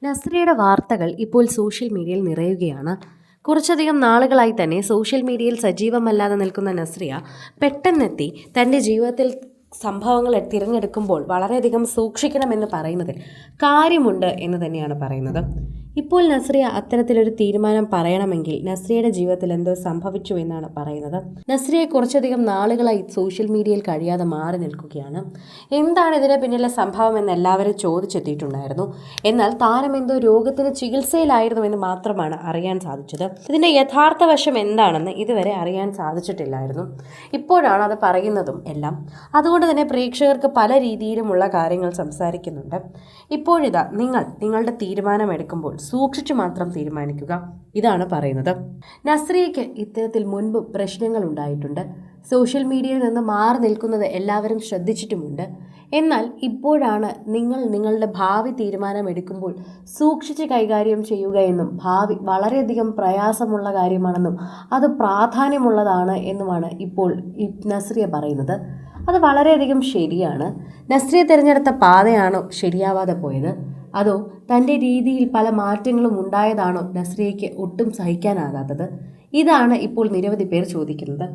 നസ്രിയയുടെ വാർത്തകൾ ഇപ്പോൾ സോഷ്യൽ മീഡിയയിൽ നിറയുകയാണ്. കുറച്ചധികം നാളുകളായി തന്നെ സോഷ്യൽ മീഡിയയിൽ സജീവമല്ലാതെ നിൽക്കുന്ന നസ്രിയ പെട്ടെന്നെത്തി തൻ്റെ ജീവിതത്തിൽ സംഭവങ്ങൾ തിരഞ്ഞെടുക്കുമ്പോൾ വളരെയധികം സൂക്ഷിക്കണമെന്ന് പറയുന്നതിൽ കാര്യമുണ്ട് എന്ന് തന്നെയാണ് പറയുന്നത്. ഇപ്പോൾ നസ്രിയ അത്തരത്തിലൊരു തീരുമാനം പറയണമെങ്കിൽ നസ്രിയയുടെ ജീവിതത്തിൽ എന്തോ സംഭവിച്ചു എന്നാണ് പറയുന്നത്. നസ്രിയ കുറച്ചധികം നാളുകളായി സോഷ്യൽ മീഡിയയിൽ കഴിയാതെ മാറി നിൽക്കുകയാണ്. എന്താണ് ഇതിന് പിന്നിലെ സംഭവം എന്ന് എല്ലാവരും ചോദിച്ചെത്തിയിട്ടുണ്ടായിരുന്നു. എന്നാൽ താരം എന്തോ രോഗത്തിന് ചികിത്സയിലായിരുന്നു എന്ന് മാത്രമാണ് അറിയാൻ സാധിച്ചത്. ഇതിൻ്റെ യഥാർത്ഥ വശം എന്താണെന്ന് ഇതുവരെ അറിയാൻ സാധിച്ചിട്ടില്ലായിരുന്നു. ഇപ്പോഴാണ് അത് പറയുന്നതും എല്ലാം. അതുകൊണ്ട് തന്നെ പ്രേക്ഷകർക്ക് പല രീതിയിലുമുള്ള കാര്യങ്ങൾ സംസാരിക്കുന്നുണ്ട്. ഇപ്പോഴിതാ നിങ്ങളുടെ തീരുമാനമെടുക്കുമ്പോൾ സൂക്ഷിച്ചു മാത്രം തീരുമാനിക്കുക, ഇതാണ് പറയുന്നത്. നസ്രിയയ്ക്ക് ഇത്തരത്തിൽ മുൻപ് പ്രശ്നങ്ങൾ ഉണ്ടായിട്ടുണ്ട്. സോഷ്യൽ മീഡിയയിൽ നിന്ന് മാറി നിൽക്കുന്നത് എല്ലാവരും ശ്രദ്ധിച്ചിട്ടുമുണ്ട്. എന്നാൽ ഇപ്പോഴാണ് നിങ്ങളുടെ ഭാവി തീരുമാനമെടുക്കുമ്പോൾ സൂക്ഷിച്ച് കൈകാര്യം ചെയ്യുക എന്നും ഭാവി വളരെയധികം പ്രയാസമുള്ള കാര്യമാണെന്നും അത് പ്രാധാന്യമുള്ളതാണ് എന്നുമാണ് ഇപ്പോൾ നസ്രിയ പറയുന്നത്. അത് വളരെയധികം ശരിയാണ്. നസ്രിയ തിരഞ്ഞെടുത്ത പാതയാണോ ശരിയാവാതെ പോയത്, അതോ തൻ്റെ രീതിയിൽ പല മാറ്റങ്ങളും ഉണ്ടായതാണോ നസ്രിയയ്ക്ക് ഒട്ടും സഹിക്കാനാകാത്തത്? ഇതാണ് ഇപ്പോൾ നിരവധി പേർ ചോദിക്കുന്നത്.